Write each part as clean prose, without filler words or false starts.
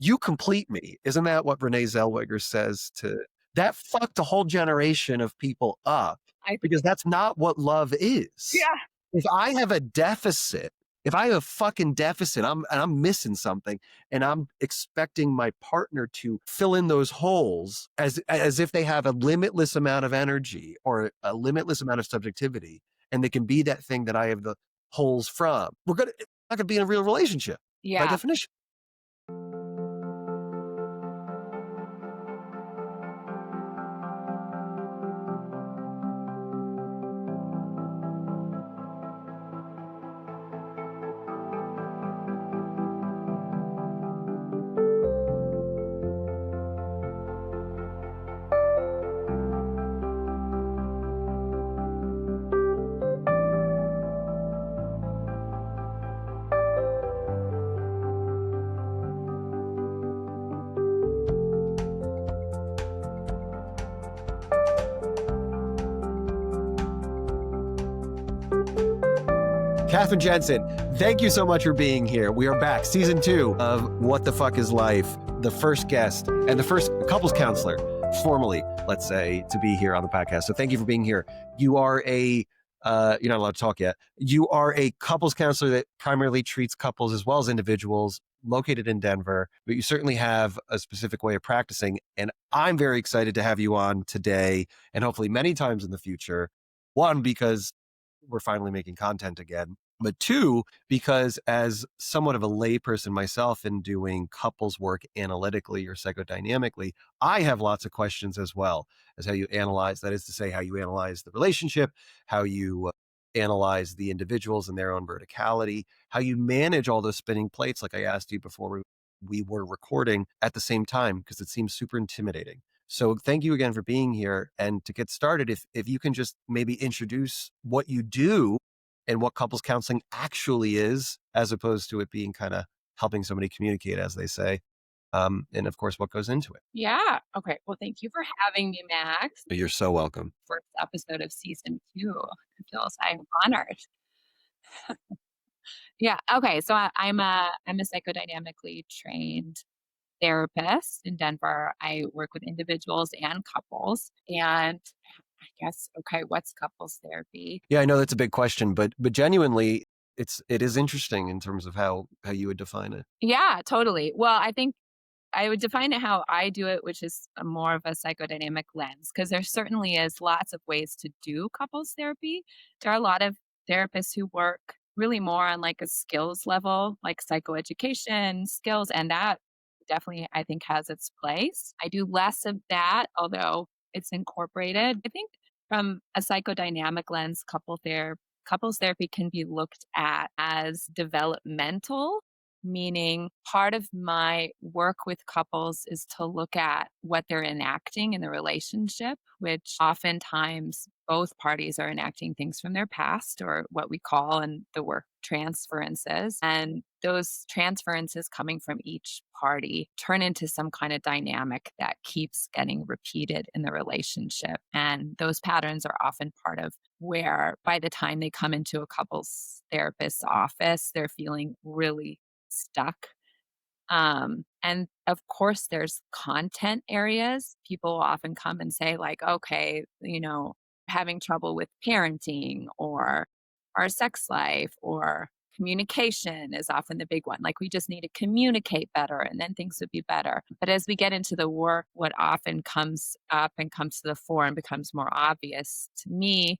you complete me. Isn't that what Renee Zellweger says to that fucked a whole generation of people up I because that's not what love is. yeah. If I have a deficit, if I have a fucking deficit, I'm missing something and I'm expecting my partner to fill in those holes as if they have a limitless amount of energy or a limitless amount of subjectivity and they can be that thing that I have the holes from. We're not gonna be in a real relationship by Yeah. definition. Catherine Jensen, thank you so much for being here. We are back, season 2 of What the Fuck is Life, the first guest and the first couples counselor, formally, let's say, to be here on the podcast. So thank you for being here. You are you're not allowed to talk yet. You are a couples counselor that primarily treats couples as well as individuals, located in Denver, but you certainly have a specific way of practicing. And I'm very excited to have you on today and hopefully many times in the future. One, because we're finally making content again. But two, because as somewhat of a layperson myself in doing couples work analytically or psychodynamically, I have lots of questions as well as how you analyze, that is to say, how you analyze the relationship, how you analyze the individuals and their own verticality, how you manage all those spinning plates, like I asked you before we were recording at the same time, because it seems super intimidating. So thank you again for being here. And to get started, if you can just maybe introduce what you do and what couples counseling actually is, as opposed to it being kind of helping somebody communicate, as they say. And of course, what goes into it. Yeah. Okay. Well, thank you for having me, Max. You're so welcome. First episode of season 2. It feels I'm honored. Yeah. Okay. So I'm a psychodynamically trained therapist in Denver. I work with individuals and couples. And I guess, okay, what's couples therapy? Yeah, I know that's a big question, but genuinely, it is interesting in terms of how you would define it. Yeah, totally. Well, I think I would define it how I do it, which is a more of a psychodynamic lens, because there certainly is lots of ways to do couples therapy. There are a lot of therapists who work really more on like a skills level, like psychoeducation skills, and that definitely I think has its place. I do less of that, although it's incorporated. I think from a psychodynamic lens, couples therapy can be looked at as developmental, meaning part of my work with couples is to look at what they're enacting in the relationship, which oftentimes both parties are enacting things from their past, or what we call in the work transferences. And those transferences coming from each party turn into some kind of dynamic that keeps getting repeated in the relationship. And those patterns are often part of where by the time they come into a couples therapist's office, they're feeling really stuck. And of course, there's content areas. People will often come and say, like, okay, having trouble with parenting or our sex life or communication is often the big one. Like, we just need to communicate better and then things would be better. But as we get into the work, what often comes up and comes to the fore and becomes more obvious to me,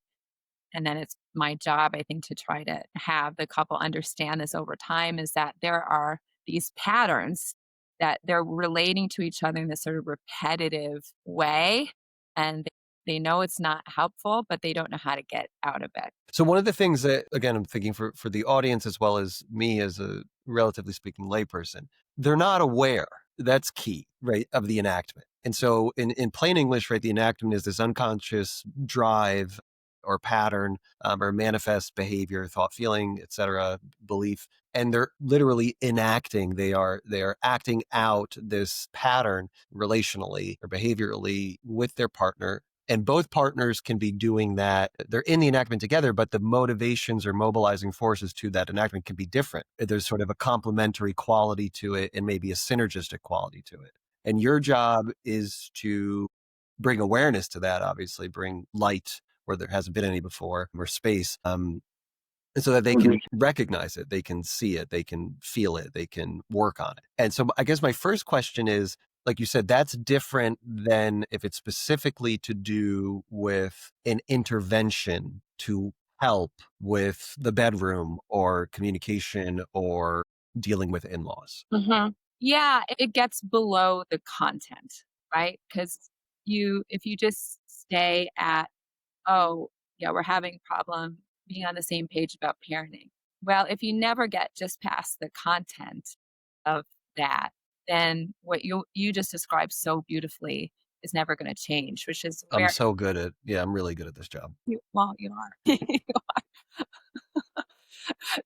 and then it's my job, I think, to try to have the couple understand this over time, is that there are these patterns that they're relating to each other in this sort of repetitive way. And they know it's not helpful, but they don't know how to get out of it. So one of the things that, again, I'm thinking for the audience as well as me as a relatively speaking layperson, they're not aware. That's key, right, of the enactment. And so in plain English, right, the enactment is this unconscious drive or pattern or manifest behavior, thought, feeling, etc., belief, and they're literally enacting. They are acting out this pattern relationally or behaviorally with their partner And both partners can be doing that. They're in the enactment together, but the motivations or mobilizing forces to that enactment can be different. There's sort of a complementary quality to it and maybe a synergistic quality to it. And your job is to bring awareness to that, obviously, bring light where there hasn't been any before, or space, and so that they can recognize it, they can see it, they can feel it, they can work on it. And so I guess my first question is, like you said, that's different than if it's specifically to do with an intervention to help with the bedroom or communication or dealing with in-laws. Yeah, it gets below the content, right? Because if you just stay at, oh, yeah, we're having a problem being on the same page about parenting. Well, if you never get just past the content of that, then what you just described so beautifully is never going to change, which is I'm where so good at, yeah, I'm really good at this job. you are.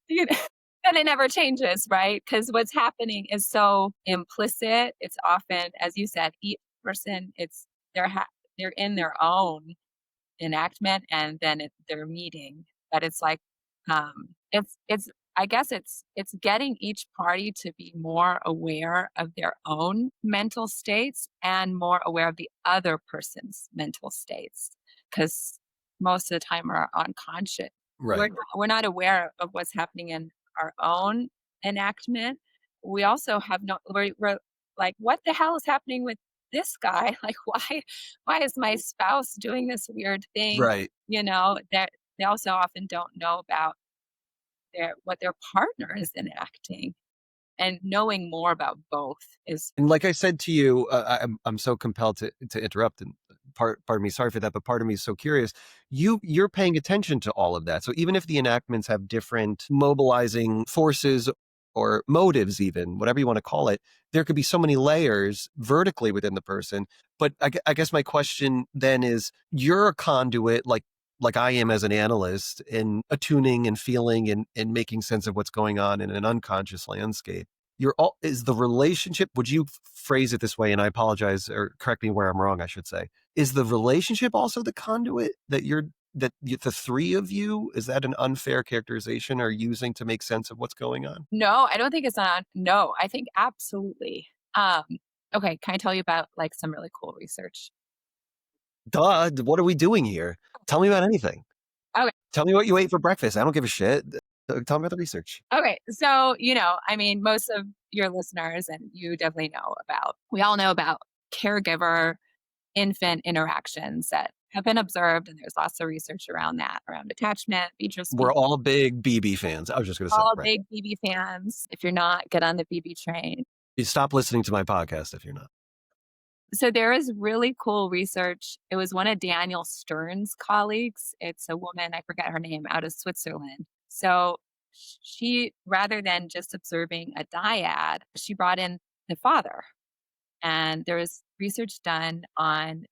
You know, then it never changes, right? Because what's happening is so implicit. It's often, as you said, each person, they're ha- they're in their own enactment, and then they're meeting. But it's like, it's I guess it's getting each party to be more aware of their own mental states and more aware of the other person's mental states, because most of the time we're unconscious. Right. We're not aware of what's happening in our own enactment. We also have no we're like, "What the hell is happening with this guy? Like, why is my spouse doing this weird thing?" Right. That they also often don't know about what their partner is enacting, and knowing more about both is And like I said to you, I'm so compelled to interrupt, and pardon me, sorry for that, but part of me is so curious. You're paying attention to all of that. So even if the enactments have different mobilizing forces or motives, even whatever you want to call it, there could be so many layers vertically within the person. But I guess my question then is, you're a conduit, like I am as an analyst, in attuning and feeling and making sense of what's going on in an unconscious landscape. Is the relationship, would you phrase it this way, and I apologize, or correct me where I'm wrong, I should say, is the relationship also the conduit the three of you, is that an unfair characterization, are using to make sense of what's going on? no, I don't think it's not. No, I think absolutely. Um, okay, can I tell you about like some really cool research? Duh, what are we doing here? Tell me about anything. Okay. Tell me what you ate for breakfast. I don't give a shit. Tell me about the research. Okay. So, I mean, most of your listeners, and you definitely we all know about caregiver infant interactions that have been observed. And there's lots of research around that, around attachment, feature speech, We're all big BB fans. I was just going to say, all right. big BB fans. If you're not, get on the BB train. You stop listening to my podcast if you're not. So there is really cool research. It was one of Daniel Stern's colleagues. It's a woman, I forget her name, out of Switzerland. So she, rather than just observing a dyad, she brought in the father. And there was research done on,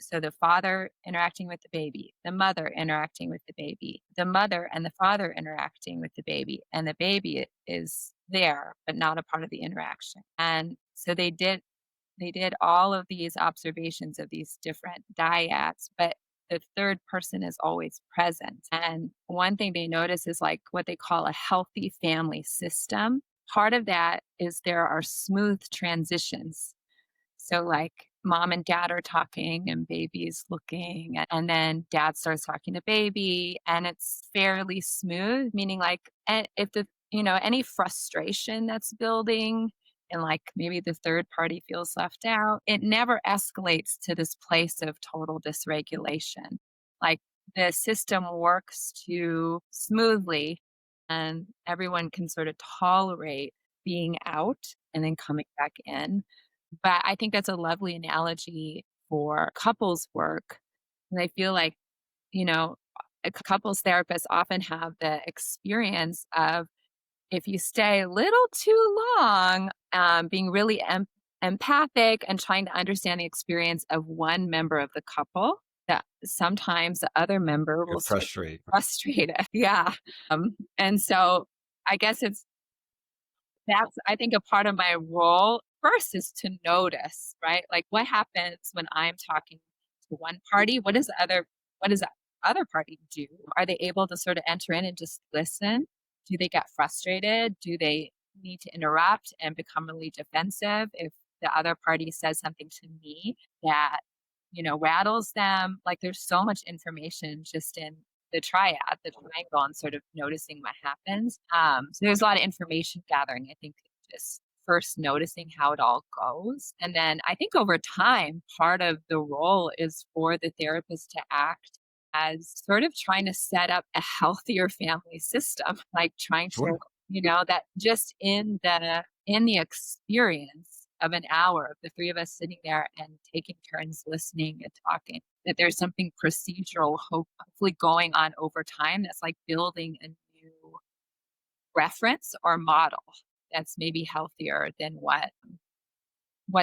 so the father interacting with the baby, the mother interacting with the baby, the mother and the father interacting with the baby, and the baby is there, but not a part of the interaction. And so they did all of these observations of these different dyads, but the third person is always present. And one thing they notice is like what they call a healthy family system. Part of that is there are smooth transitions. So, like, mom and dad are talking and baby's looking, and then dad starts talking to baby, and it's fairly smooth, meaning like, if any frustration that's building, and like maybe the third party feels left out, it never escalates to this place of total dysregulation. Like, the system works too smoothly, and everyone can sort of tolerate being out and then coming back in. But I think that's a lovely analogy for couples work. And I feel like, you know, a couples therapists often have the experience of, if you stay a little too long, being really empathic and trying to understand the experience of one member of the couple, that sometimes the other member You're will start to get frustrated. frustrated. Yeah. And so I guess that's, I think, a part of my role first is to notice, right? Like, what happens when I'm talking one party, what does the other party do? Are they able to sort of enter in and just listen? Do they get frustrated? Do they need to interrupt and become really defensive if the other party says something to me that, rattles them? Like, there's so much information just in the triad, the triangle, and sort of noticing what happens. So there's a lot of information gathering. I think just first noticing how it all goes. And then I think over time, part of the role is for the therapist to act as sort of trying to set up a healthier family system, like trying to, Sure. that just in the experience of an hour of the three of us sitting there and taking turns listening and talking, that there's something procedural hopefully going on over time that's like building a new reference or model that's maybe healthier than what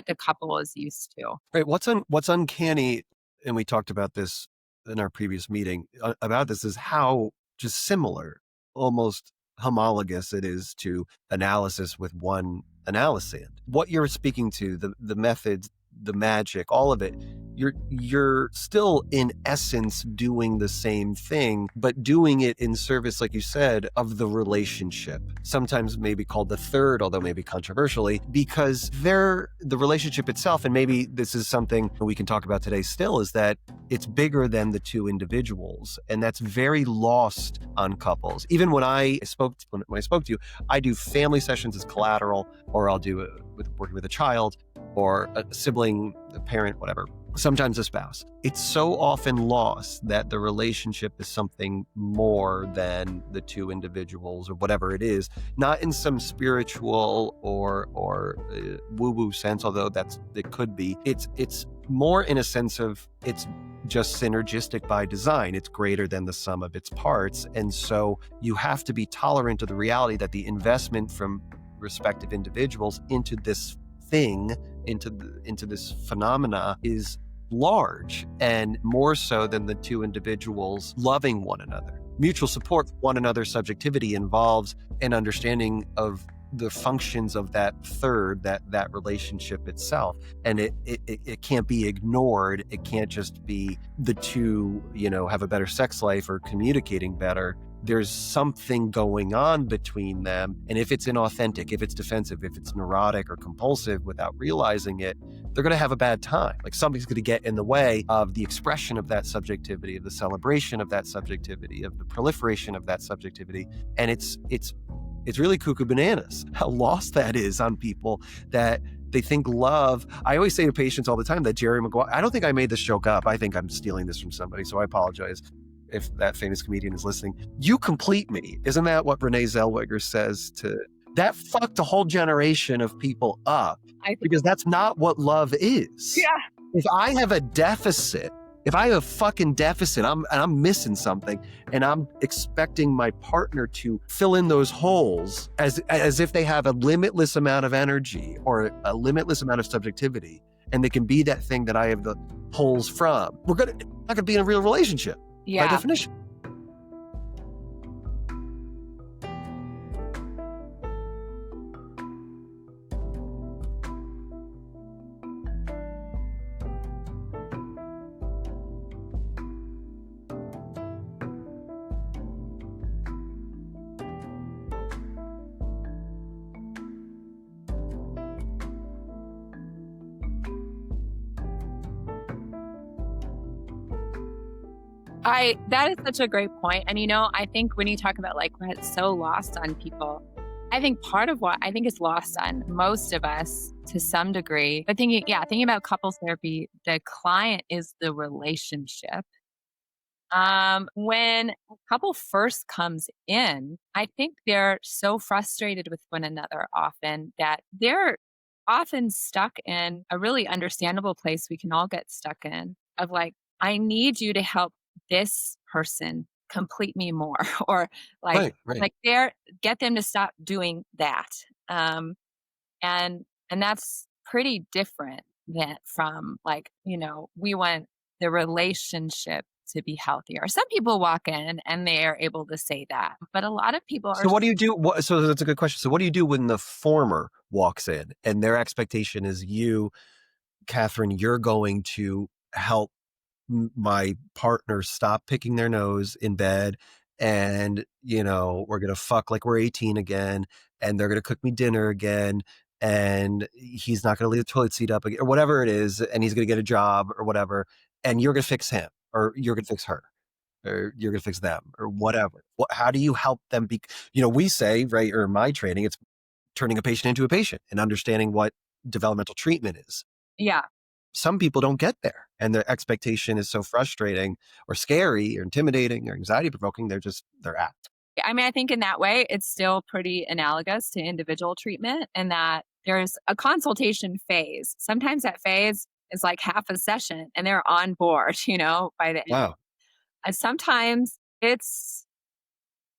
the couple is used to. Right. What's uncanny, and we talked about this in our previous meeting about this, is how just similar, almost homologous it is to analysis with one analysand. What you're speaking to, the methods, the magic, all of it, you're still in essence doing the same thing, but doing it in service, like you said, of the relationship. Sometimes maybe called the third, although maybe controversially, because the relationship itself, and maybe this is something we can talk about today still, is that it's bigger than the two individuals. And that's very lost on couples. Even when I spoke to you, I do family sessions as collateral, or I'll do it with working with a child or a sibling, a parent, whatever, sometimes a spouse. It's so often lost that the relationship is something more than the two individuals or whatever it is, not in some spiritual or woo-woo sense, although it could be. It's more in a sense of it's just synergistic by design. It's greater than the sum of its parts. And so you have to be tolerant of the reality that the investment from respective individuals into this thing, into this phenomena, is large, and more so than the two individuals loving one another. Mutual support for one another's subjectivity involves an understanding of the functions of that third, that relationship itself. And it can't be ignored. It can't just be the two, have a better sex life or communicating better. There's something going on between them. And if it's inauthentic, if it's defensive, if it's neurotic or compulsive without realizing it, they're going to have a bad time. Like something's going to get in the way of the expression of that subjectivity, of the celebration of that subjectivity, of the proliferation of that subjectivity. And it's really cuckoo bananas how lost that is on people, that they think love. I always say to patients all the time that Jerry Maguire, I don't think I made this joke up. I think I'm stealing this from somebody, so I apologize if that famous comedian is listening. You complete me. Isn't that what Renee Zellweger says to that? Fucked a whole generation of people up, because that's not what love is. Yeah. If I have a deficit, if I have a fucking deficit, I'm missing something, and I'm expecting my partner to fill in those holes as if they have a limitless amount of energy or a limitless amount of subjectivity, and they can be that thing that I have the holes from, we're not gonna be in a real relationship. Yeah. By definition. That is such a great point. And I think when you talk about like what's so lost on people, I think part of what I think is lost on most of us to some degree, but thinking about couples therapy, the client is the relationship. When a couple first comes in, I think they're so frustrated with one another often that they're often stuck in a really understandable place we can all get stuck in, of like, I need you to help this person complete me more, or like, Right. get them to stop doing that. Um, and that's pretty different than from like, we want the relationship to be healthier. Some people walk in and they are able to say that, but a lot of people are. So what do you do? So that's a good question. So what do you do when the former walks in and their expectation is you, Catherine, you're going to help my partner stop picking their nose in bed, and we're gonna fuck like we're 18 again, and they're gonna cook me dinner again, and he's not gonna leave the toilet seat up again, or whatever it is, and he's gonna get a job or whatever, and you're gonna fix him, or you're gonna fix her, or you're gonna fix them, or whatever. How do you help them be? We say, right, or in my training, it's turning a patient into a patient and understanding what developmental treatment is. Yeah. Some people don't get there, and their expectation is so frustrating or scary or intimidating or anxiety provoking. They're at. I mean, I think in that way, it's still pretty analogous to individual treatment in that there's a consultation phase. Sometimes that phase is like half a session and they're on board, by the end. Wow. And sometimes it's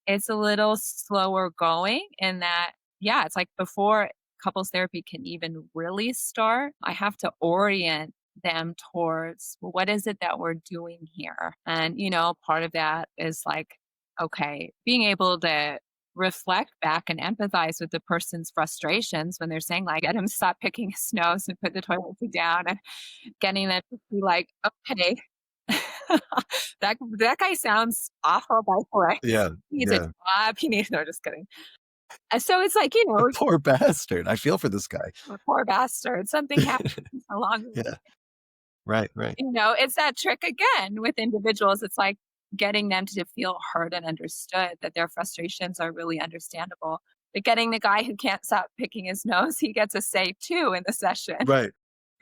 a little slower going in that, yeah, it's like before couples therapy can even really start, I have to orient them towards, well, what is it that we're doing here? And, part of that is like, okay, being able to reflect back and empathize with the person's frustrations when they're saying, like, get him to stop picking his nose and put the toilet seat down, and getting them to be like, okay, that guy sounds awful, by the way. Yeah. He needs a Yeah. job. He needs, no, just kidding. So it's like, Poor bastard. I feel for this guy. poor bastard. Something happened along the way. Yeah. Right. Right. It's that trick again with individuals. It's like getting them to feel heard and understood, that their frustrations are really understandable. But getting the guy who can't stop picking his nose, he gets a say too in the session. Right.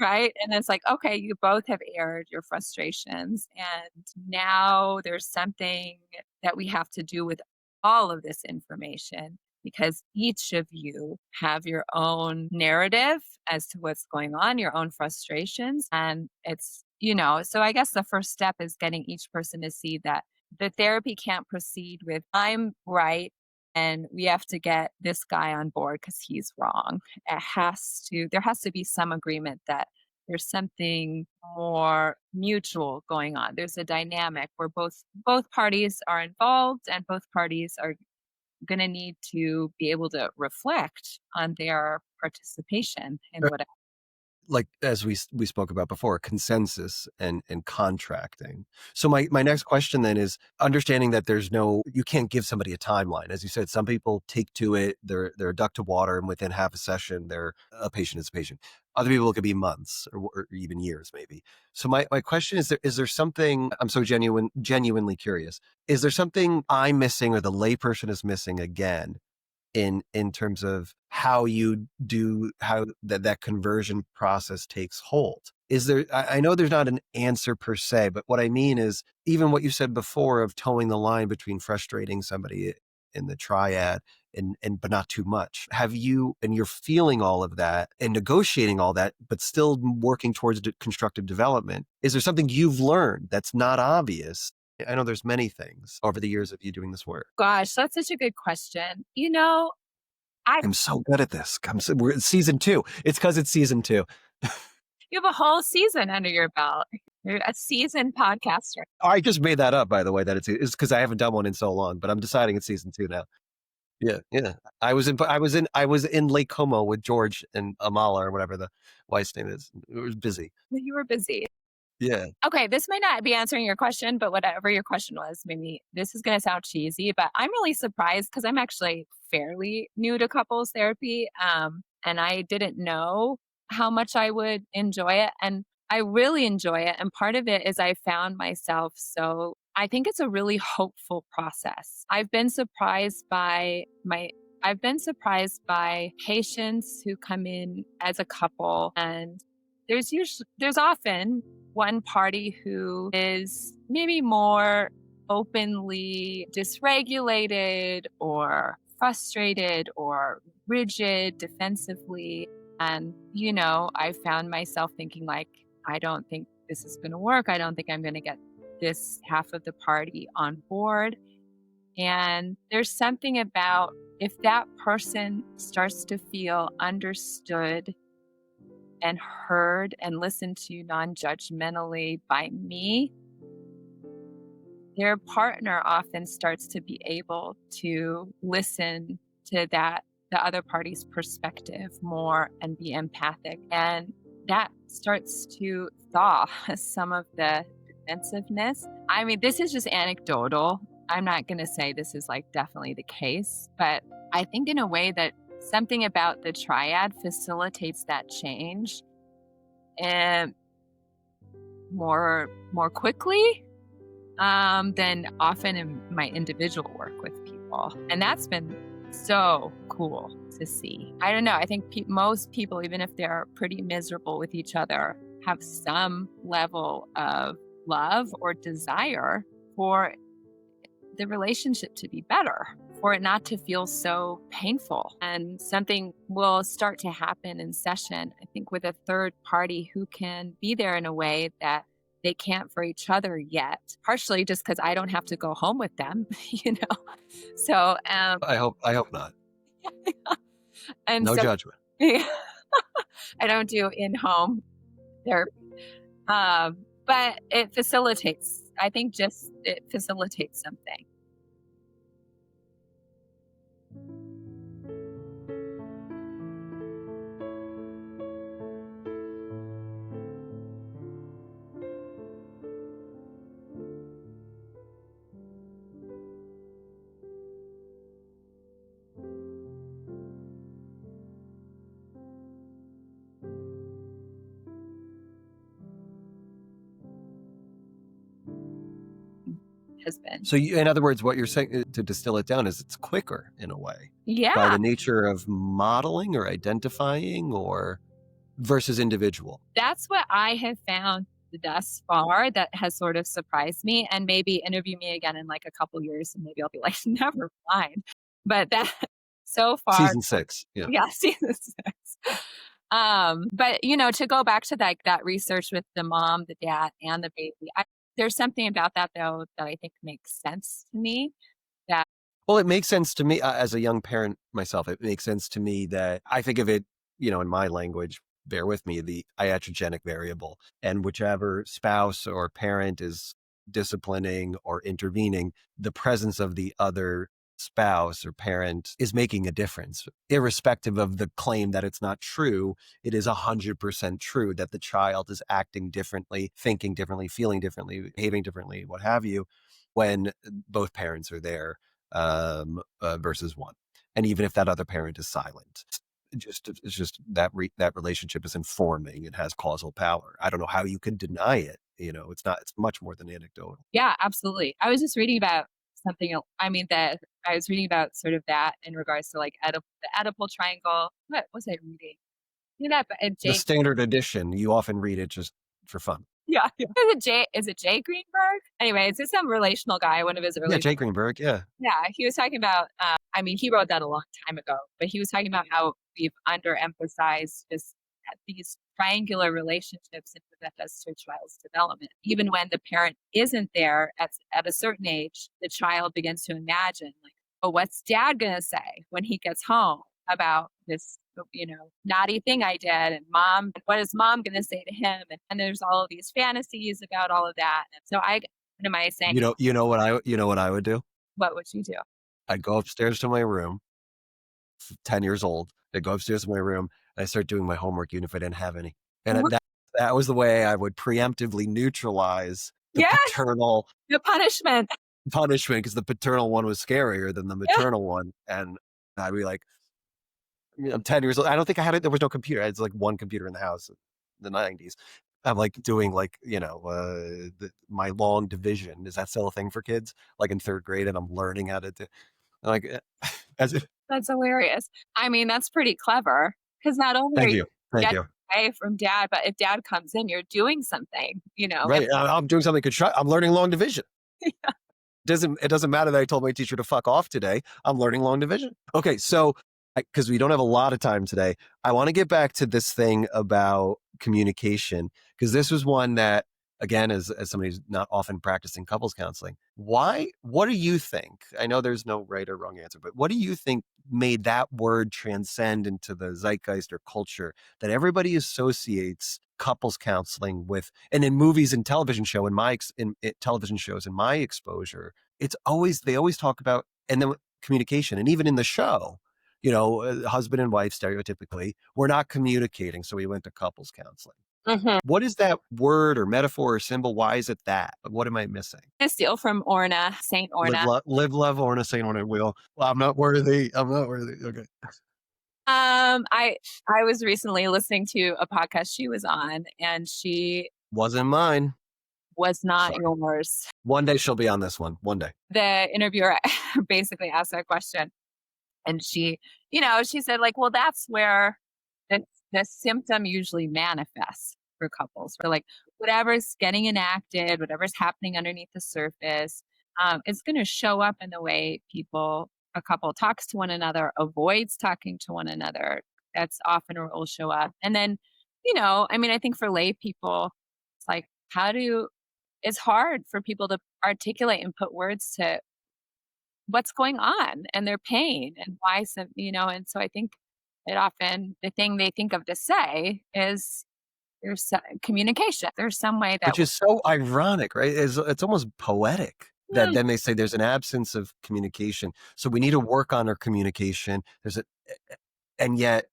Right. And it's like, okay, you both have aired your frustrations. And now there's something that we have to do with all of this information, because each of you have your own narrative as to what's going on, your own frustrations. And so I guess the first step is getting each person to see that the therapy can't proceed with, I'm right, and we have to get this guy on board because he's wrong. There has to be some agreement that there's something more mutual going on. There's a dynamic where both parties are involved, and both parties are going to need to be able to reflect on their participation in whatever. Like, as we spoke about before, consensus and contracting. So my next question then is understanding that you can't give somebody a timeline. As you said, some people take to it, they're a duck to water, and within half a session, they're a patient is a patient. Other people, it could be months or even years, maybe. So my question is there something, I'm so genuinely curious, is there something I'm missing or the layperson is missing again in terms of how that conversion process takes hold? Is there, I know there's not an answer per se, but what I mean is even what you said before of towing the line between frustrating somebody in the triad and but not too much. And you're feeling all of that and negotiating all that, but still working towards constructive development. Is there something you've learned that's not obvious? I know there's many things over the years of you doing this work. Gosh, that's such a good question. I'm so good at this. We're in season 2. It's because it's season 2. You have a whole season under your belt. You're a seasoned podcaster. I just made that up, by the way, that it's because I haven't done one in so long, but I'm deciding it's season 2 now. Yeah, yeah. I was in Lake Como with George and Amala, or whatever the wife's name is. It was busy. You were busy. Yeah. Okay, this might not be answering your question, but whatever your question was, maybe this is going to sound cheesy, but I'm really surprised because I'm actually fairly new to couples therapy. And I didn't know how much I would enjoy it. And I really enjoy it. And part of it is I found myself I think it's a really hopeful process. I've been surprised by patients who come in as a couple, and there's often one party who is maybe more openly dysregulated or frustrated or rigid defensively. And, I found myself thinking like, I don't think this is going to work. I don't think I'm going to get this half of the party on board. And there's something about if that person starts to feel understood and heard and listened to non-judgmentally by me, their partner often starts to be able to listen to the other party's perspective more and be empathic. And that starts to thaw some of the defensiveness. I mean, this is just anecdotal. I'm not going to say this is like definitely the case, but I think in a way that something about the triad facilitates that change and more quickly than often in my individual work with people. And that's been so cool to see. I don't know. I think most people, even if they're pretty miserable with each other, have some level of love or desire for the relationship to be better, for it not to feel so painful. And something will start to happen in session, I think, with a third party who can be there in a way that they can't for each other yet, partially just because I don't have to go home with them, you know? So, I hope not. and No so judgment. I don't do in-home therapy. But it facilitates, I think just it facilitates something. Has been. So in other words, what you're saying, to distill it down, is it's quicker in a way by Yeah, the nature of modeling or identifying or versus individual. that's what I have found thus far that has sort of surprised me, and maybe interview me again in like a couple years and maybe I'll be like, never mind. But that so far, Season 6. Yeah. yeah, season 6. But you know, to go back to that research with the mom, the dad, and the baby, there's something about that though that I think makes sense to me. That Well, it makes sense to me as a young parent myself. It makes sense to me that I think of it, in my language, bear with me, the iatrogenic variable. And whichever spouse or parent is disciplining or intervening, the presence of the other spouse or parent is making a difference. Irrespective of the claim that it's not true, it is 100% true that the child is acting differently, thinking differently, feeling differently, behaving differently, what have you, when both parents are there versus one. And even if that other parent is silent, it's just that that relationship is informing. It has causal power. I don't know how you can deny it. It's much more than anecdotal. yeah, absolutely. I was just reading about something. I mean, that I was reading about sort of that in regards to like the Oedipal triangle. What was I reading? You know that, The standard edition, you often read it just for fun. yeah. Is it Jay Greenberg? Anyway, it's just some relational guy, one of his early. Yeah, Jay Greenberg. Yeah. Yeah, he was talking about, I mean, he wrote that a long time ago, but he was talking about how we've underemphasized just these triangular relationships and what that does to a child's development. Even when the parent isn't there at a certain age, the child begins to imagine, like, oh, what's dad going to say when he gets home about this, naughty thing I did? And mom, what is mom going to say to him? And there's all of these fantasies about all of that. And so what am I saying? You know what I would do? What would you do? I'd go upstairs to my room, 10 years old. I'd go upstairs to my room and I start doing my homework, even if I didn't have any. And that was the way I would preemptively neutralize the paternal the punishment, because the paternal one was scarier than the maternal one. And I'd be like, I'm 10 years old. I don't think I had it. There was no computer. I had like one computer in the house in the 90s. I'm like doing like, my long division. Is that still a thing for kids? Like in 3rd grade, and I'm learning how to do, like, as if. That's hilarious. I mean, that's pretty clever because not only Thank are you. Thank you. away from dad, but if dad comes in, you're doing something, Right. I'm doing something I'm learning long division. Yeah. It doesn't matter that I told my teacher to fuck off today. I'm learning long division. Okay. So, because we don't have a lot of time today, I want to get back to this thing about communication, because this was one that, again, as somebody who's not often practicing couples counseling, what do you think? I know there's no right or wrong answer, but what do you think made that word transcend into the zeitgeist or culture that everybody associates couples counseling with? And in movies and television television shows, in my exposure, they always talk about, and then communication. And even in the show, husband and wife stereotypically, we're not communicating. So we went to couples counseling. Mhm. What is that word or metaphor or symbol? Why is it that? What am I missing? I steal from Orna, Saint Orna. Live, love, Orna, Saint Orna, will. Well, I'm not worthy. I'm not worthy. Okay. I was recently listening to a podcast she was on, and she Wasn't mine. was not Sorry. yours. One day she'll be on this one. One day. The interviewer basically asked that question, and she said, like, well, that's where the the symptom usually manifests for couples. For like whatever's getting enacted, whatever's happening underneath the surface, it's going to show up in the way a couple talks to one another, avoids talking to one another. That's often where it will show up. And then, I mean, I think for lay people, it's like, it's hard for people to articulate and put words to what's going on and their pain and why and so I think it often the thing they think of to say is communication. There's some way that Which is so ironic, right? It's almost poetic that Mm, then they say there's an absence of communication. So we need to work on our communication. And yet,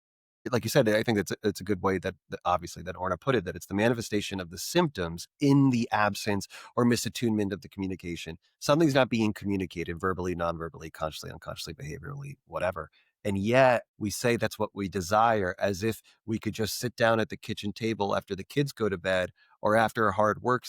like you said, I think it's a good way that obviously that Orna put it, that it's the manifestation of the symptoms in the absence or misattunement of the communication. Something's not being communicated verbally, non-verbally, consciously, unconsciously, behaviorally, whatever. And yet we say that's what we desire, as if we could just sit down at the kitchen table after the kids go to bed or after a hard work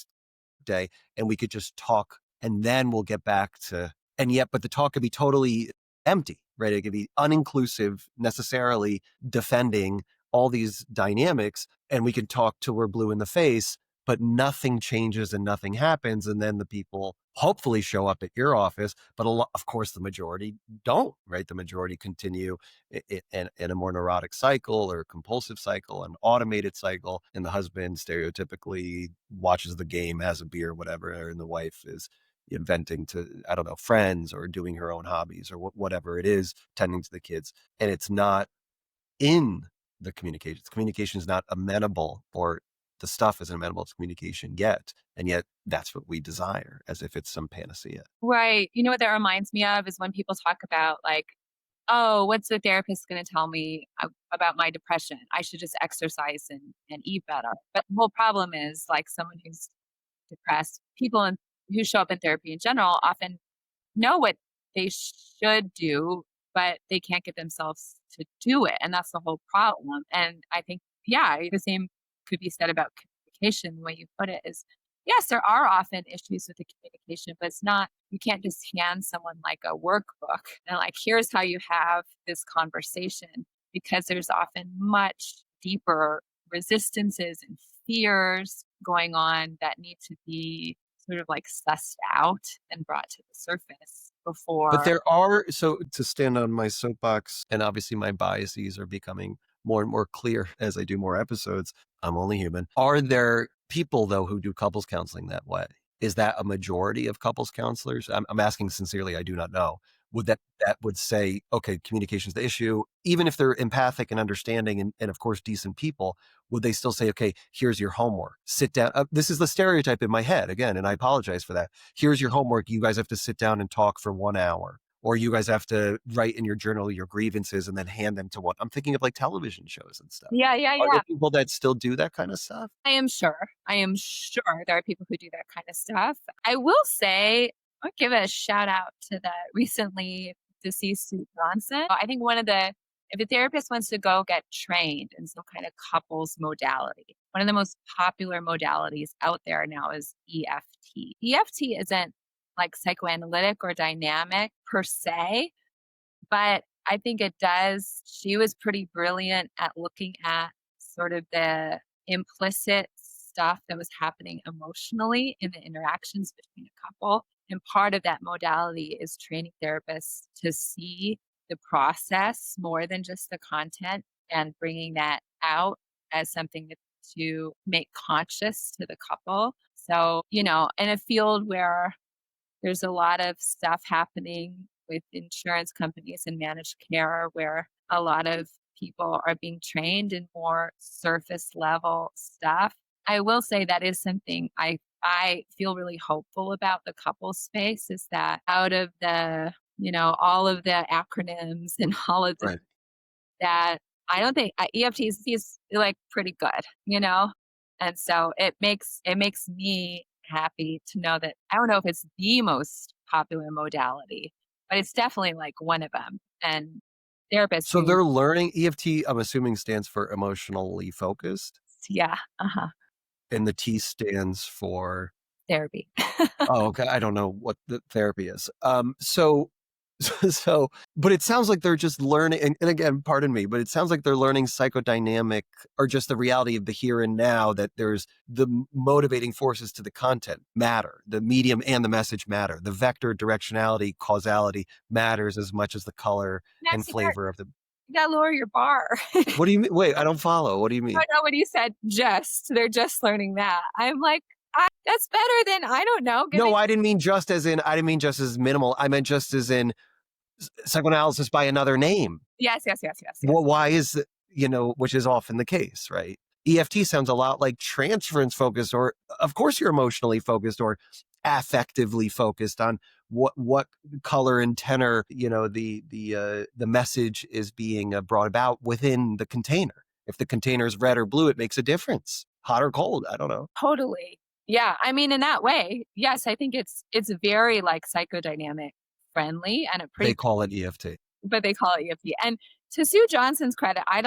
day, and we could just talk, and then we'll get back to, and yet, but the talk could be totally empty, right? It could be uninclusive, necessarily defending all these dynamics, and we can talk till we're blue in the face, but nothing changes and nothing happens. And then the people hopefully show up at your office, but of course, the majority don't, right? The majority continue in a more neurotic cycle or compulsive cycle, an automated cycle. And the husband stereotypically watches the game, has a beer, whatever, and the wife is inventing to, I don't know, friends or doing her own hobbies or whatever it is, tending to the kids. And it's not in the communication. Communication is not amenable, or the stuff isn't amenable to communication yet. And yet that's what we desire, as if it's some panacea. right. You know what that reminds me of is when people talk about like, oh, what's the therapist going to tell me about my depression? I should just exercise and eat better. But the whole problem is like someone who's depressed, who show up in therapy in general often know what they should do, but they can't get themselves to do it. And that's the whole problem. And I think, yeah, the same could be said about communication. The way you put it is, yes, there are often issues with the communication, but it's not, you can't just hand someone like a workbook and like, here's how you have this conversation, because there's often much deeper resistances and fears going on that need to be sort of like sussed out and brought to the surface But before. there are, so to stand on my soapbox, and obviously my biases are becoming more and more clear as I do more episodes. I'm only human. Are there people, though, who do couples counseling that way? Is that a majority of couples counselors? I'm asking sincerely. I do not know. Would that would say, okay, communication is the issue, even if they're empathic and understanding and of course decent people, would they still say, okay, here's your homework, sit down? This is the stereotype in my head again, and I apologize for that. Here's your homework. You guys have to sit down and talk for 1 hour, or you guys have to write in your journal your grievances and then hand them to one. I'm thinking of like television shows and stuff. Yeah, yeah, Are there yeah. people that still do that kind of stuff? I am sure. I am sure there are people who do that kind of stuff. I will say, I'll give a shout out to the recently deceased Sue Johnson. I think if a therapist wants to go get trained in some kind of couples modality, one of the most popular modalities out there now is EFT. EFT isn't like psychoanalytic or dynamic per se, but I think it does. She was pretty brilliant at looking at sort of the implicit stuff that was happening emotionally in the interactions between a couple. And part of that modality is training therapists to see the process more than just the content and bringing that out as something to make conscious to the couple. So, in a field where there's a lot of stuff happening with insurance companies and managed care where a lot of people are being trained in more surface level stuff. I will say that is something I feel really hopeful about the couple space, is that out of the, all of the acronyms and all of the Right. that I don't think EFT is like pretty good, you know? And so it makes me happy to know that I don't know if it's the most popular modality, but it's definitely like one of them. And therapists So who, they're learning EFT, I'm assuming stands for emotionally focused, yeah, and the T stands for therapy. oh, okay. I don't know what the therapy is. So, so, but it sounds like they're just learning. And again, pardon me, but it sounds like they're learning psychodynamic or just the reality of the here and now. That there's the motivating forces to the content matter, the medium and the message matter, the vector, directionality, causality matters as much as the color and Next, flavor of the. you gotta lower your bar. What do you mean? Wait, I don't follow. What do you I mean? know when you said they're just learning that. I'm like, that's better than, I don't know, No, giving. I didn't mean just as in. I didn't mean just as minimal. I meant just as in psychoanalysis by another name. Yes, yes, yes, yes, Well, yes. why is it, which is often the case, right? EFT sounds a lot like transference focused, or of course you're emotionally focused or affectively focused on what color and tenor, the message is being brought about within the container. If the container is red or blue, it makes a difference. Hot or cold, I don't know. Totally. Yeah, I mean, in that way, yes, I think it's very, like, psychodynamic friendly and a They pretty, call it EFT. but they call it EFT. And to Sue Johnson's credit, I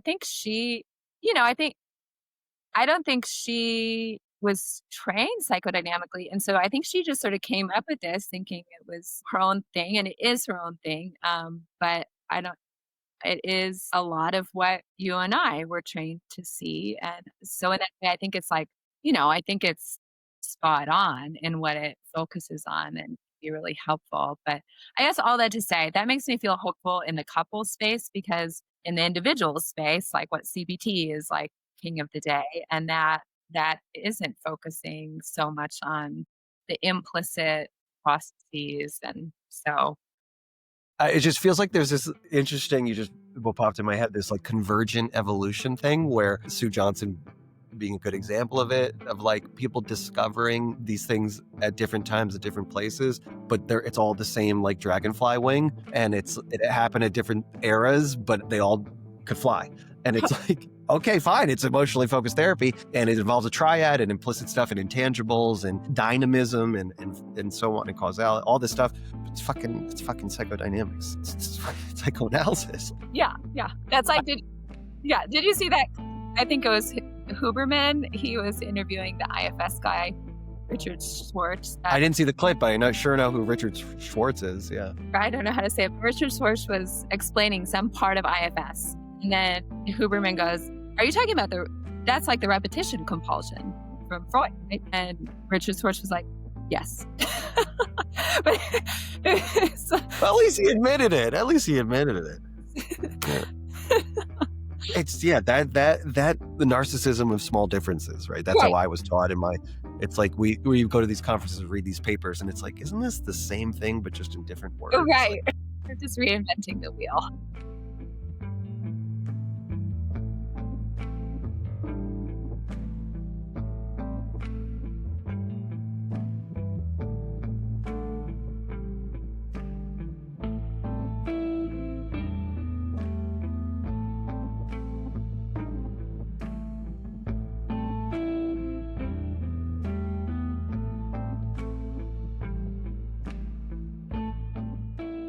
think she, you know, I don't think she was trained psychodynamically, and so I think she just sort of came up with this thinking it was her own thing, and it is her own thing, but I don't it is a lot of what you and I were trained to see, and so in that way, I think it's like, I think it's spot on in what it focuses on and be really helpful, but I guess all that to say, that makes me feel hopeful in the couple space because in the individual space, like what CBT is like king of the day, and that isn't focusing so much on the implicit processes, and so It just feels like there's this interesting, what popped in my head, this like convergent evolution thing where Sue Johnson being a good example of it, of like people discovering these things at different times at different places, but it's all the same like dragonfly wing, and it happened at different eras, but they all could fly. And it's like, okay, fine, it's emotionally focused therapy, and it involves a triad and implicit stuff and intangibles and dynamism and so on and causality, all this stuff. It's fucking psychodynamics. It's fucking psychoanalysis. yeah, yeah. That's like did you see that? I think it was Huberman. He was interviewing the IFS guy, Richard Schwartz. I didn't see the clip, but I know who Richard Schwartz is. Yeah. I don't know how to say it. But Richard Schwartz was explaining some part of IFS. And then Huberman goes, are you talking about that's like the repetition compulsion from Freud, right? And Richard Schwartz was like, yes. But so, Well, at least he admitted it. Yeah. It's that the narcissism of small differences, right? That's right, how I was taught it's like we go to these conferences and read these papers, and it's like, isn't this the same thing but just in different words? right. We're just reinventing the wheel.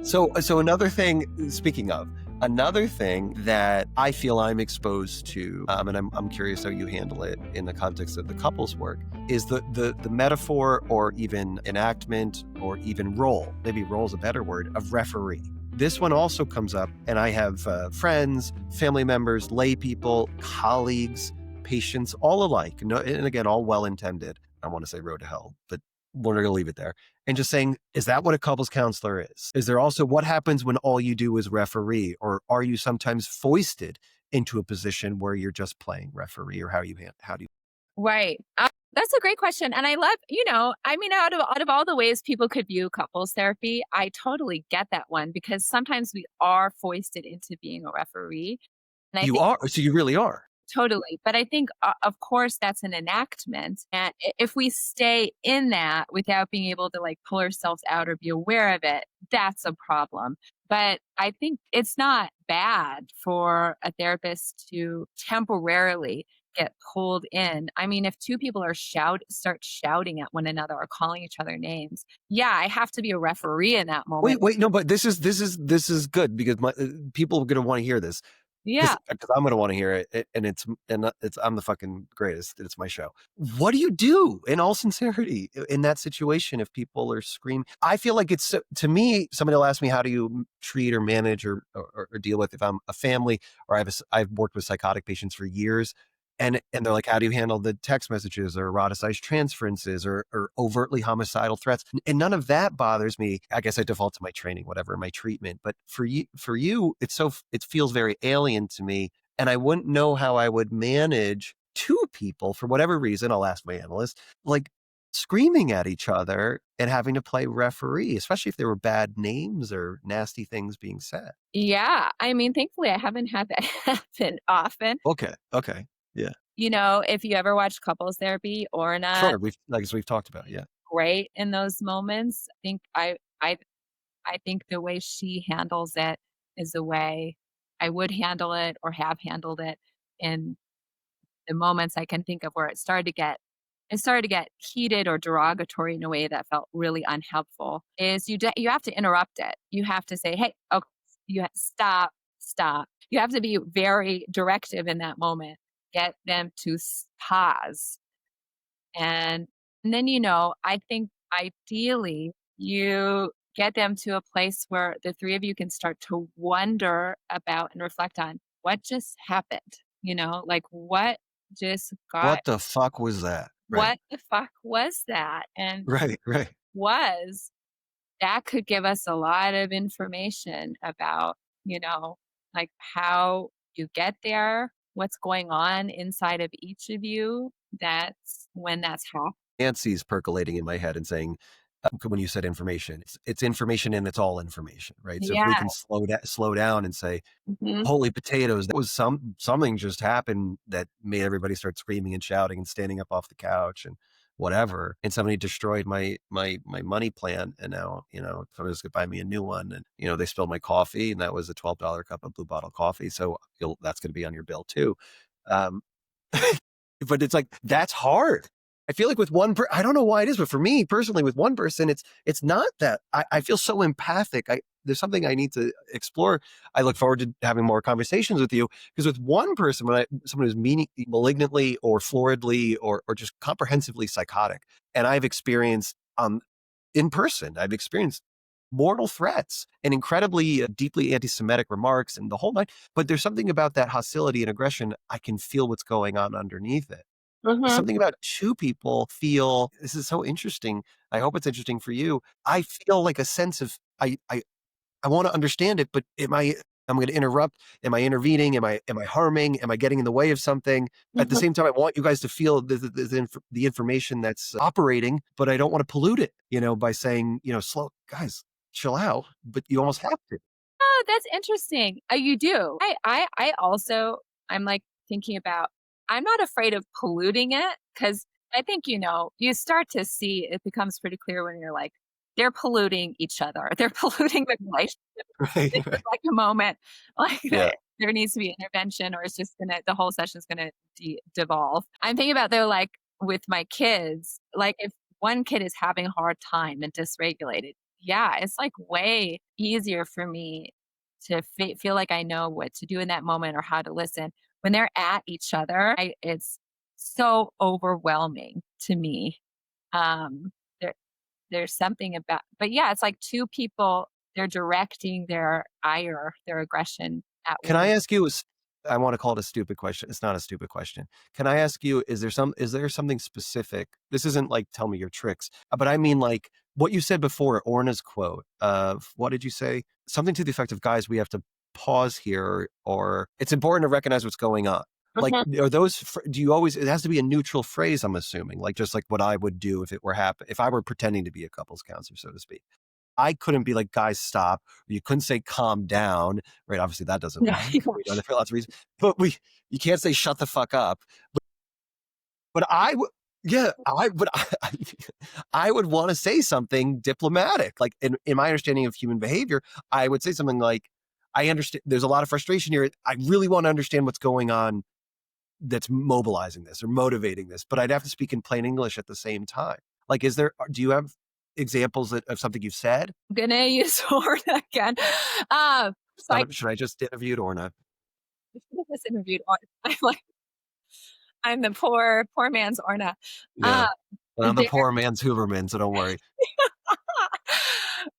So another thing, speaking of, another thing that I feel I'm exposed to, and I'm curious how you handle it in the context of the couples work, is the metaphor or even enactment or even role, maybe role is a better word, of referee. This one also comes up, and I have friends, family members, lay people, colleagues, patients, all alike, and again, all well-intended. I want to say road to hell, but we're going to leave it there. And just saying, is that what a couples counselor is? Is there also what happens when all you do is referee? Or are you sometimes foisted into a position where you're just playing referee? Or how do you? Right. That's a great question. And I love, I mean, out of all the ways people could view couples therapy, I totally get that one because sometimes we are foisted into being a referee. And I You think are, so you really are. totally. But I think, of course, that's an enactment. And if we stay in that without being able to like pull ourselves out or be aware of it, that's a problem. But I think it's not bad for a therapist to temporarily get pulled in. I mean, if two people start shouting at one another or calling each other names, yeah, I have to be a referee in that moment. Wait, no, but this is good because people are gonna want to hear this Yeah. because I'm gonna want to hear it, and it's I'm the fucking greatest. It's my show. What do you do in all sincerity in that situation if people are screaming? I feel like it's to me. Somebody will ask me how do you treat or manage or deal with if I'm a family or I've worked with psychotic patients for years. And they're like, how do you handle the text messages or eroticized transferences or overtly homicidal threats? And none of that bothers me. I guess I default to my training, whatever, my treatment. But for you, it feels very alien to me. And I wouldn't know how I would manage two people for whatever reason. I'll ask my analyst, like screaming at each other and having to play referee, especially if there were bad names or nasty things being said. Yeah. I mean, thankfully, I haven't had that happen often. Okay. Okay. Yeah. If you ever watch couples therapy or not, Sure. We've talked about. Yeah. great in those moments. I think the way she handles it is the way I would handle it or have handled it in the moments I can think of where it started to get heated or derogatory in a way that felt really unhelpful, is you have to interrupt it. You have to say, "Hey, okay, stop, stop." You have to be very directive in that moment. Get them to pause. And then, I think ideally you get them to a place where the three of you can start to wonder about and reflect on what just happened, like what just got, What the fuck was that? Right. what the fuck was that? And Right. Right. was that could give us a lot of information about, you know, like how you get there, what's going on inside of each of you. That's when that's happening. Nancy's percolating in my head and saying, when you said information, it's information and it's all information, right? So if we Yeah. can slow down and say, Mhm. holy potatoes, that was something just happened that made everybody start screaming and shouting and standing up off the couch and whatever. And somebody destroyed my money plan. And now, somebody's gonna buy me a new one. And, they spilled my coffee and that was a $12 cup of Blue Bottle coffee. So that's going to be on your bill too. Um, but it's like, that's hard. I feel like with I don't know why it is, but for me personally, with one person, it's not that I feel so empathic. There's something I need to explore. I look forward to having more conversations with you because with one person, someone who's malignantly or floridly or just comprehensively psychotic, and I've experienced in person, I've experienced mortal threats and incredibly deeply anti-Semitic remarks and the whole night. But there's something about that hostility and aggression. I can feel what's going on underneath it. Mhm. Something about two people feel this is so interesting. I hope it's interesting for you. I feel like a sense of I want to understand it, but I'm going to interrupt. Am I intervening? Am I harming? Am I getting in the way of something? At the Mhm. same time, I want you guys to feel the information that's operating, but I don't want to pollute it, by saying, slow guys, chill out, but you almost have to. Oh, that's interesting. You do. I also, I'm like thinking about, I'm not afraid of polluting it because I think, you start to see it becomes pretty clear when you're like, they're polluting each other. They're polluting the relationship. This Right, is right. like a moment like Yeah. that there needs to be intervention or it's just the whole session's gonna devolve. I'm thinking about though, like with my kids, like if one kid is having a hard time and dysregulated, yeah, it's like way easier for me to feel like I know what to do in that moment or how to listen. When they're at each other, it's so overwhelming to me. Um, there, there's something about, but yeah, it's like two people, they're directing their ire, their aggression at Can one. I ask you? I want to call it a stupid question. It's not a stupid question. Can I ask you? Is there something specific? This isn't like tell me your tricks, but I mean like what you said before. Orna's quote of what did you say? Something to the effect of, "Guys, we have to pause here, or it's important to recognize what's going on." Like, Mhm. are those? Do you always? It has to be a neutral phrase. I'm assuming, like just like what I would do if it were if I were pretending to be a couples counselor, so to speak. I couldn't be like, guys, stop. You couldn't say calm down, right? Obviously, that doesn't No, work. We know that for lots of reasons. But you can't say shut the fuck up. But Yeah, I would want to say something diplomatic. Like in my understanding of human behavior, I would say something like, I understand there's a lot of frustration here. I really want to understand what's going on that's mobilizing this or motivating this, but I'd have to speak in plain English at the same time. Like, do you have examples of something you've said? I'm gonna use word again. So I Should I just interview or not? did this interviewed on I'm like, I'm the poor man's Orna. Yeah. Uh, Well, I'm the there poor man's Hooverman, so don't worry.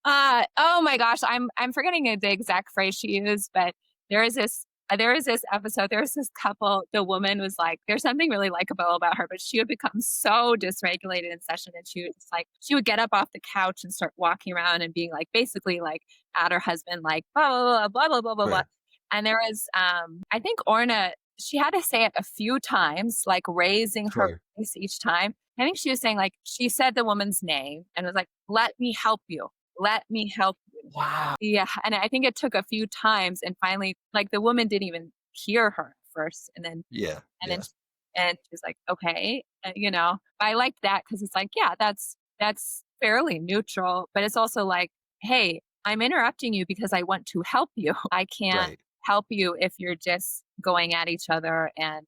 oh my gosh, I'm forgetting the exact phrase she used, but there is this there is this episode, there was this couple, the woman was like, there's something really likable about her, but she would become so dysregulated in session and she would just like she would get up off the couch and start walking around and being like basically like at her husband, like blah blah blah blah blah blah blah blah. Right. And there was I think Orna, she had to say it a few times, like raising her Sure. voice each time. I think she was saying like she said the woman's name and was like, let me help you. Let me help you. Wow. Yeah, and I think it took a few times and finally, like, the woman didn't even hear her at first, Yeah. and then Yeah. sh and she was like, "Okay," you know? But I liked that because it's like, yeah, that's fairly neutral, but it's also like, "Hey, I'm interrupting you because I want to help you. I can't Right. help you if you're just going at each other and,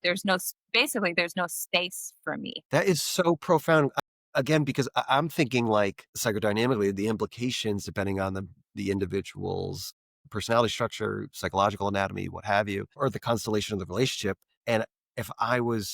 there's no s basically, there's no space for me." That is so profound. Again, because I'm thinking like psychodynamically, the implications depending on the individual's personality structure, psychological anatomy, what have you, or the constellation of the relationship. And if I was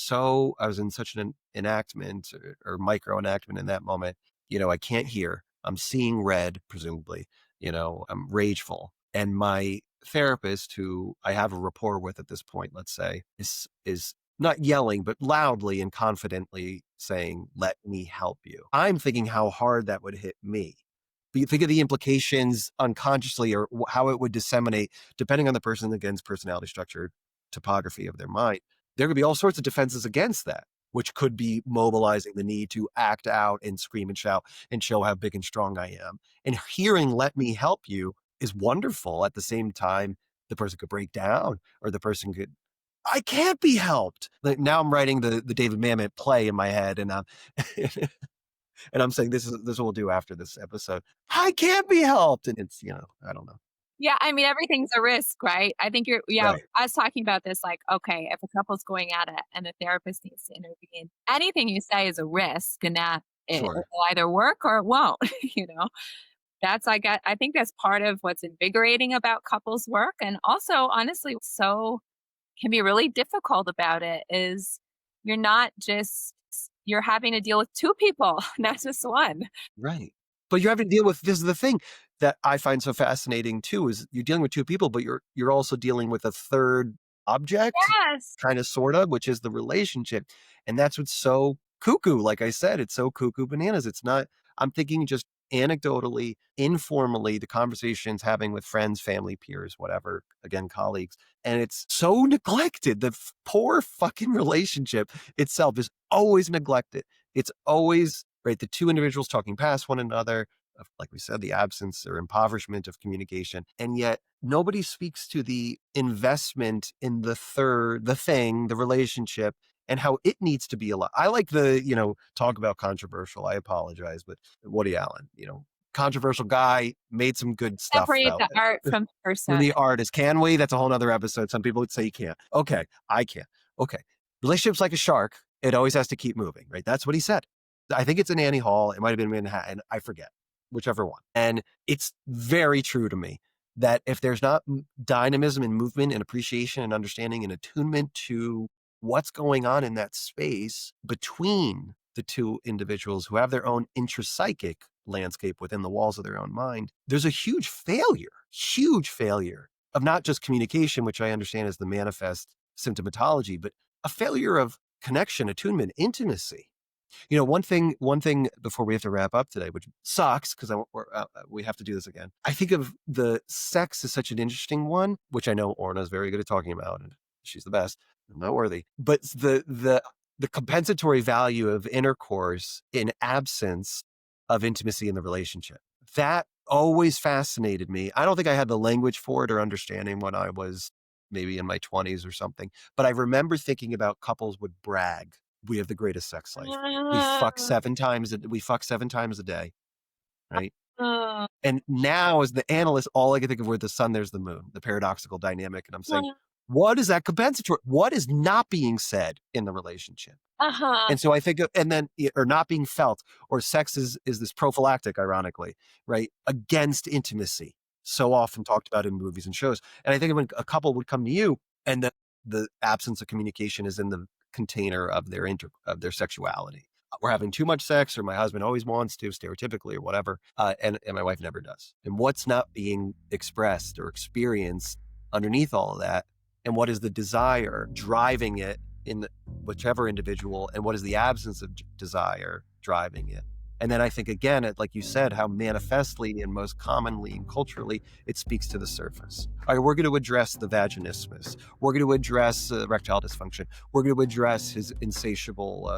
in such an enactment or micro enactment in that moment, I can't hear. I'm seeing red, presumably. I'm rageful, and my therapist, who I have a rapport with at this point, let's say, is not yelling, but loudly and confidently saying, let me help you. I'm thinking how hard that would hit me. But you think of the implications unconsciously or how it would disseminate, depending on the person, against personality structure, topography of their mind. There could be all sorts of defenses against that, which could be mobilizing the need to act out and scream and shout and show how big and strong I am. And hearing, let me help you is wonderful. At the same time, the person could break down or the person could I can't be helped. Like now I'm writing the David Mamet play in my head and I'm and I'm saying this is what we'll do after this episode. I can't be helped. And it's, I don't know. Yeah, I mean, everything's a risk, right? I think Right. I was talking about this like, okay, if a couple's going at it and the therapist needs to intervene, anything you say is a risk and that it Sure. will either work or it won't, you know? That's I think that's part of what's invigorating about couples work. And also, honestly, so can be really difficult about it is you're not just you're having to deal with two people, not just one. Right. But you're having to deal with this is the thing that I find so fascinating too is you're dealing with two people, but you're also dealing with a third object, Yes. kind of sort of, which is the relationship. And that's what's so cuckoo. Like I said, it's so cuckoo bananas. It's not, I'm thinking just anecdotally, informally, the conversations having with friends, family, peers, whatever, again, colleagues. And it's so neglected. The poor fucking relationship itself is always neglected. It's always right. The two individuals talking past one another, like we said, the absence or impoverishment of communication. And yet nobody speaks to the investment in the thing, the relationship, and how it needs to be a lot. I like talk about controversial. I apologize, but Woody Allen, controversial guy, made some good stuff Separate though. the art from the From person. the artist, can we? That's a whole nother episode. Some people would say you can't. Okay, I can. Okay. Relationship's like a shark. It always has to keep moving, right? That's what he said. I think it's in Annie Hall. It might have been Manhattan. I forget, whichever one. And it's very true to me that if there's not dynamism and movement and appreciation and understanding and attunement to what's going on in that space between the two individuals who have their own intrapsychic landscape within the walls of their own mind, there's a huge failure of not just communication, which I understand is the manifest symptomatology, but a failure of connection, attunement, intimacy. One thing before we have to wrap up today, which sucks because we have to do this again. I think of the sex as such an interesting one, which I know Orna is very good at talking about, and she's the best. I'm not worthy, but the compensatory value of intercourse in absence of intimacy in the relationship. That always fascinated me. I don't think I had the language for it or understanding when I was maybe in my 20s or something, but I remember thinking about couples would brag we have the greatest sex life. We fuck 7 times. We fuck 7 times a day, right? Uh, And now, as the analyst, all I can think of where the sun, there's the moon, the paradoxical dynamic. And I'm saying, what is that compensatory? What is not being said in the relationship? uh-huh. And so I think, and then, or not being felt, or sex is this prophylactic, ironically, right, against intimacy, so often talked about in movies and shows. And I think when a couple would come to you and the absence of communication is in the container of their sexuality. We're having too much sex, or my husband always wants to, stereotypically, or whatever, and my wife never does. And what's not being expressed or experienced underneath all of that, and what is the desire driving it in whichever individual, and what is the absence of desire driving it? And then I think, again, like you said, how manifestly and most commonly and culturally it speaks to the surface. All right, we're going to address the vaginismus. We're going to address erectile dysfunction. We're going to address his insatiable,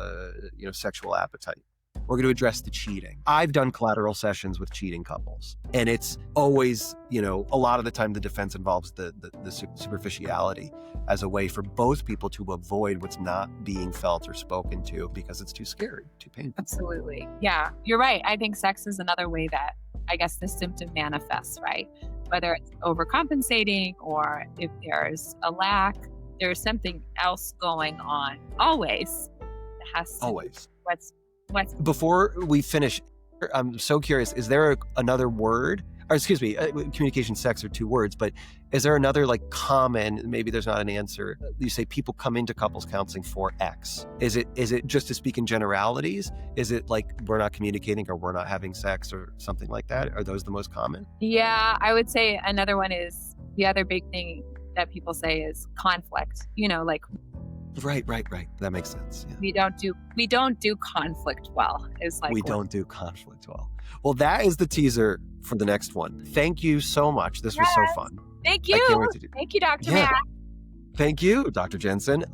sexual appetite. We're going to address the cheating. I've done collateral sessions with cheating couples, and it's always, a lot of the time the defense involves the superficiality as a way for both people to avoid what's not being felt or spoken to because it's too scary, too painful. Absolutely. Yeah, you're right. I think sex is another way that I guess the symptom manifests, right? Whether it's overcompensating or if there's a lack, there's something else going on. Always. It has to Always. What's Before we finish, I'm so curious, is there another word? Or excuse me, communication, sex are 2 words, but is there another common, maybe there's not an answer. You say people come into couples counseling for X. Is it just to speak in generalities? Is it like we're not communicating or we're not having sex or something like that? Are those the most common? Yeah, I would say another one is the other big thing that people say is conflict. Right. That makes sense. Yeah. We don't do conflict well. It's like we don't do conflict well. Well, that is the teaser for the next one. Thank you so much. This was so fun. Thank you. I can't wait to do. Thank you, Dr. Yeah. Matt. Thank you, Dr. Jensen.